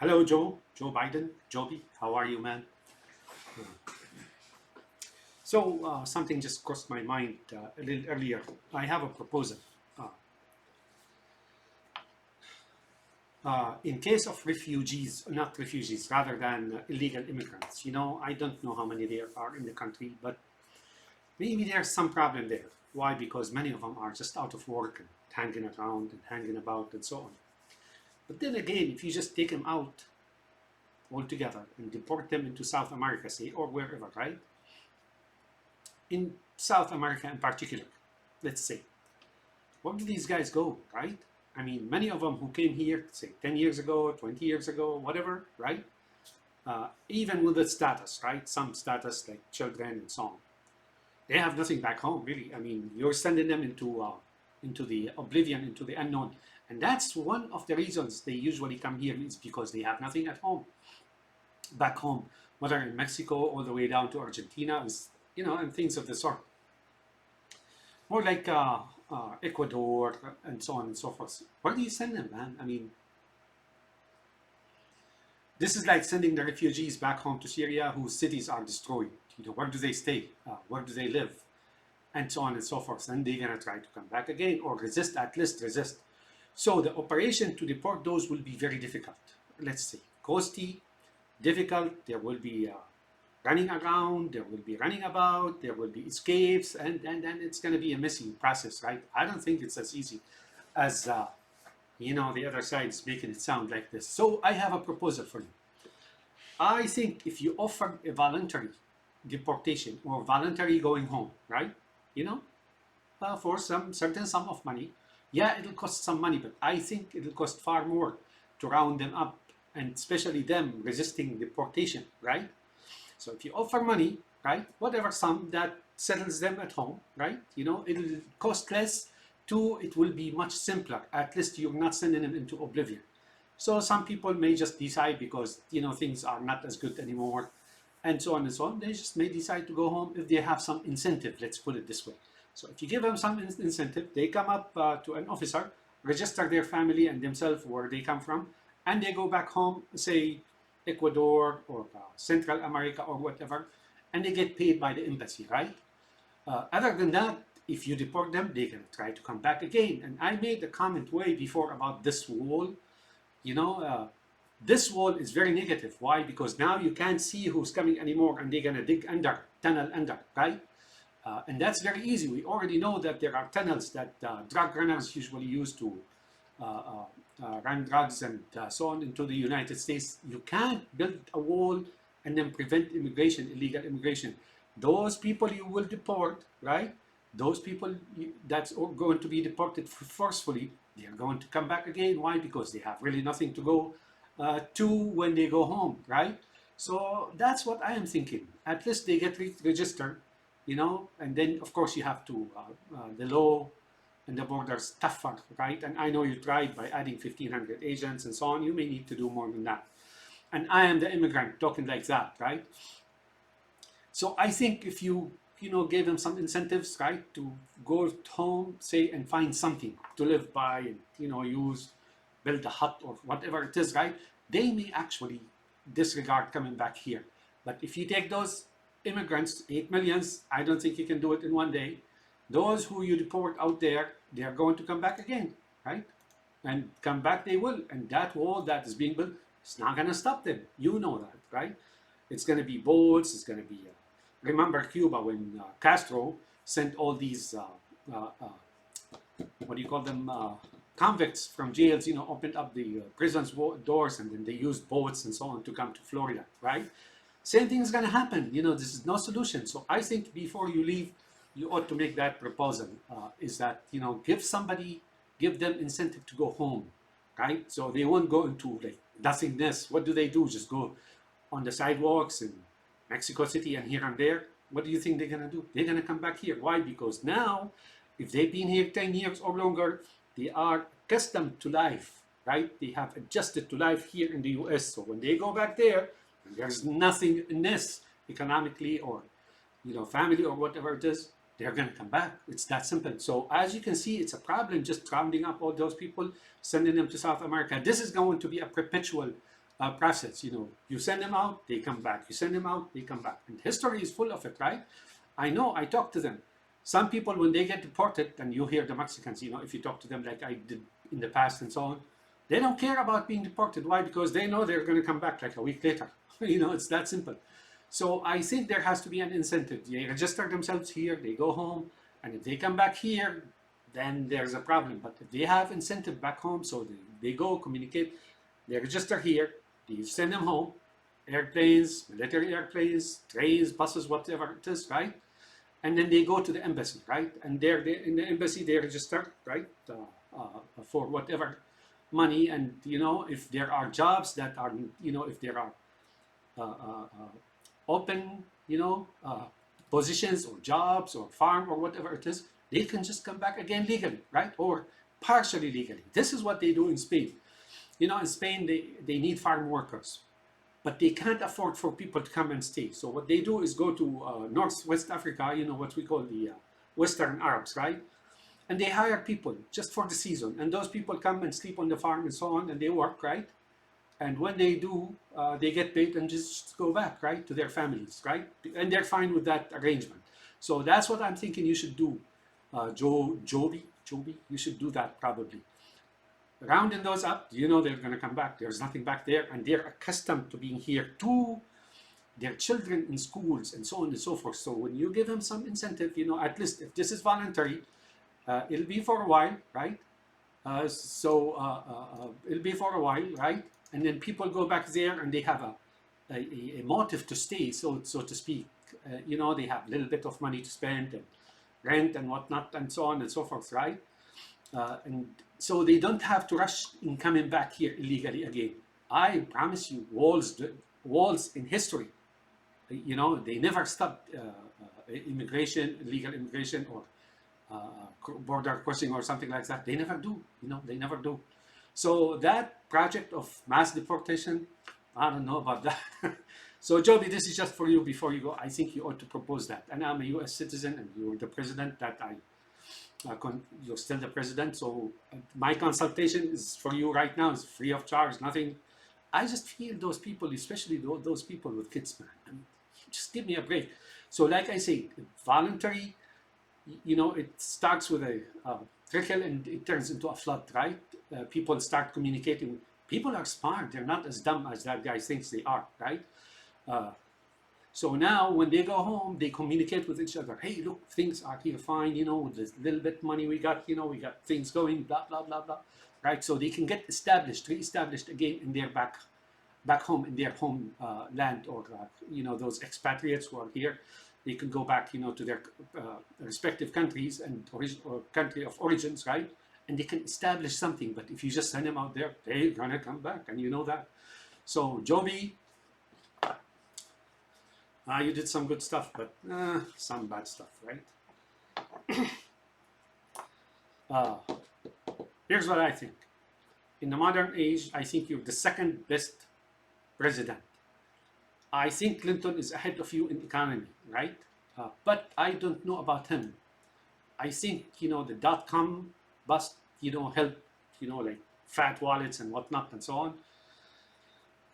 Hello, Joe Biden, JoBi. How are you, man? Something just crossed my mind a little earlier. I have a proposal. Uh, in case of refugees, not refugees, rather than illegal immigrants, I don't know how many there are in the country, but maybe there's some problem there. Why? Because many of them are just out of work and hanging around and hanging about and so on. But then again, if you just take them out altogether and deport them into South America, say, or wherever, right? In South America in particular, let's say, where do these guys go, right? I mean, many of them who came here, say, 10 years ago, 20 years ago, whatever, right? Even with the status, right? Some status like children and so on. They have nothing back home, really. I mean, you're sending them into the oblivion, into the unknown. And that's one of the reasons they usually come here is because they have nothing at home, back home, whether in Mexico all the way down to Argentina, and things of the sort. More like Ecuador and so on and so forth. Where do you send them, man? I mean, this is like sending the refugees back home to Syria whose cities are destroyed. Where do they stay? Where do they live? And so on and so forth. And they're going to try to come back again or resist, at least resist. So the operation to deport those will be very difficult. Let's say costly, difficult. There will be running around, there will be running about, there will be escapes, and then it's going to be a messy process, right? I don't think it's as easy as, the other side is making it sound like this. So I have a proposal for you. I think if you offer a voluntary deportation or voluntary going home, right? For some certain sum of money, yeah, it'll cost some money, but I think it'll cost far more to round them up, and especially them resisting deportation, right? So if you offer money, right, whatever sum that settles them at home, right, it'll cost less. Two, it will be much simpler. At least you're not sending them into oblivion. So some people may just decide because, things are not as good anymore and so on and so on. They just may decide to go home if they have some incentive, let's put it this way. So if you give them some incentive, they come up to an officer, register their family and themselves where they come from, and they go back home, say, Ecuador or Central America or whatever, and they get paid by the embassy, right? Other than that, if you deport them, they can try to come back again. And I made a comment way before about this wall. This wall is very negative. Why? Because now you can't see who's coming anymore, and they're gonna dig under, tunnel under, right? And that's very easy. We already know that there are tunnels that drug runners usually use to run drugs and so on into the United States. You can't build a wall and then prevent immigration, illegal immigration. Those people you will deport, right? Those people that's going to be deported forcefully, they are going to come back again. Why? Because they have really nothing to go to when they go home, right? So that's what I am thinking. At least they get registered, and then of course you have to, the law and the borders tougher, right? And I know you tried by adding 1,500 agents and so on. You may need to do more than that. And I am the immigrant talking like that, right? So I think if you, gave them some incentives, right, to go home, say, and find something to live by and, use, build a hut or whatever it is, right, they may actually disregard coming back here. But if you take those immigrants, 8 millions, I don't think you can do it in one day. Those who you deport out there, they are going to come back again, right? And come back they will. And that wall that is being built, it's not going to stop them. You know that, right? It's going to be boats. It's going to be, remember Cuba when Castro sent all these, what do you call them, convicts from jails, opened up the prison's doors, and then they used boats and so on to come to Florida, right? Same thing is going to happen. This is no solution. So I think before you leave, you ought to make that proposal, is that, give them incentive to go home, right? So they won't go into like nothingness. What do? Just go on the sidewalks in Mexico City and here and there. What do you think they're going to do? They're going to come back here. Why? Because now, if they've been here 10 years or longer, they are accustomed to life, right? They have adjusted to life here in the US. So when they go back there, there's nothing in this economically or, family or whatever it is, they're going to come back. It's that simple. So as you can see, it's a problem just rounding up all those people, sending them to South America. This is going to be a perpetual process. You send them out, they come back. You send them out, they come back. And history is full of it, right? I know, I talk to them. Some people, when they get deported, and you hear the Mexicans, if you talk to them like I did in the past and so on, they don't care about being deported. Why? Because they know they're going to come back like a week later. It's that simple. So I think there has to be an incentive. They register themselves here, they go home, and if they come back here, then there's a problem. But if they have incentive back home, so they go communicate, they register here, you send them home, airplanes, military airplanes, trains, buses, whatever it is, right? And then they go to the embassy, right? And there, in the embassy, they register, right, for whatever money. And if there are jobs that are, if there are open, positions or jobs or farm or whatever it is, they can just come back again legally, right? Or partially legally. This is what they do in Spain. In Spain, they need farm workers, but they can't afford for people to come and stay. So what they do is go to Northwest Africa, what we call the Western Arabs, right? And they hire people just for the season. And those people come and sleep on the farm and so on, and they work, right? And when they do, they get paid and just go back, right, to their families, right? And they're fine with that arrangement. So that's what I'm thinking you should do, JoBi, you should do that probably. Rounding those up, they're going to come back. There's nothing back there, and they're accustomed to being here to their children in schools and so on and so forth. So when you give them some incentive, at least if this is voluntary, it'll be for a while, right? It'll be for a while, right? And then people go back there and they have a motive to stay, so to speak. They have a little bit of money to spend and rent and whatnot and so on and so forth, right? And so they don't have to rush in coming back here illegally again. I promise you, walls in history, they never stopped immigration, illegal immigration, or border crossing or something like that. They never do, they never do. So that project of mass deportation, I don't know about that. So JoBi, this is just for you before you go. I think you ought to propose that. And I'm a US citizen and you're the president you're still the president. So my consultation is for you right now. It's free of charge, nothing. I just feel those people, especially those people with kids, man. I mean, just give me a break. So like I say, voluntary, it starts with a trickle and it turns into a flood, right? People start communicating. People are smart. They're not as dumb as that guy thinks they are, right? So now when they go home, they communicate with each other. Hey, look, things are here fine, with this little bit money we got, we got things going, blah, blah, blah, blah, right? So they can get reestablished again in their back home, in their home land, or, those expatriates who are here. They can go back, to their respective countries and or country of origins, right? And they can establish something. But if you just send them out there, they're gonna come back, and you know that. So JoBi, you did some good stuff, but some bad stuff, right? Here's what I think. In the modern age, I think you're the second best president. I think Clinton is ahead of you in economy, right? But I don't know about him. I think, the dot-com bust, helped, like fat wallets and whatnot and so on.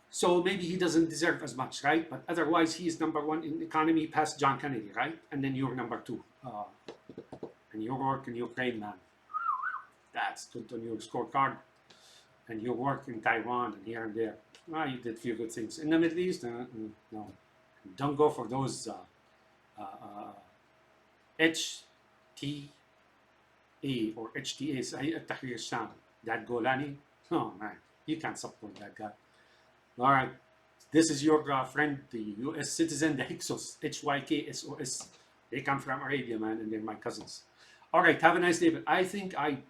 So maybe he doesn't deserve as much, right? But otherwise, he is number one in economy past John Kennedy, right? And then you're number two. And your work in Ukraine, man, that's good on your scorecard. And your work in Taiwan and here and there. You did a few good things. In the Middle East, no. Don't go for those HTA or HTA, Tahrir Sham. That Golani, oh man, you can't support that guy. All right, this is your friend, the US citizen, the Hyksos, HYKSOS. They come from Arabia, man, and they're my cousins. All right, have a nice day. But I think I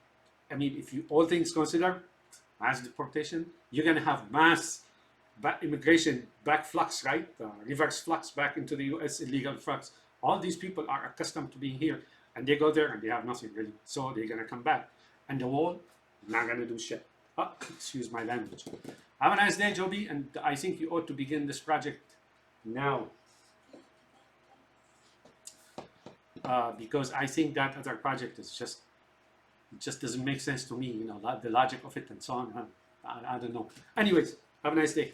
mean, if you all things consider, mass deportation, you're gonna have mass immigration back flux, right? Reverse flux back into the US, illegal flux. All these people are accustomed to being here, and they go there and they have nothing really. So they're gonna come back, and the wall, not gonna do shit. Excuse my language. Have a nice day, JoBi, and I think you ought to begin this project now. Because I think that other project is just doesn't make sense to me, the logic of it and so on. I don't know. Anyways, have a nice day.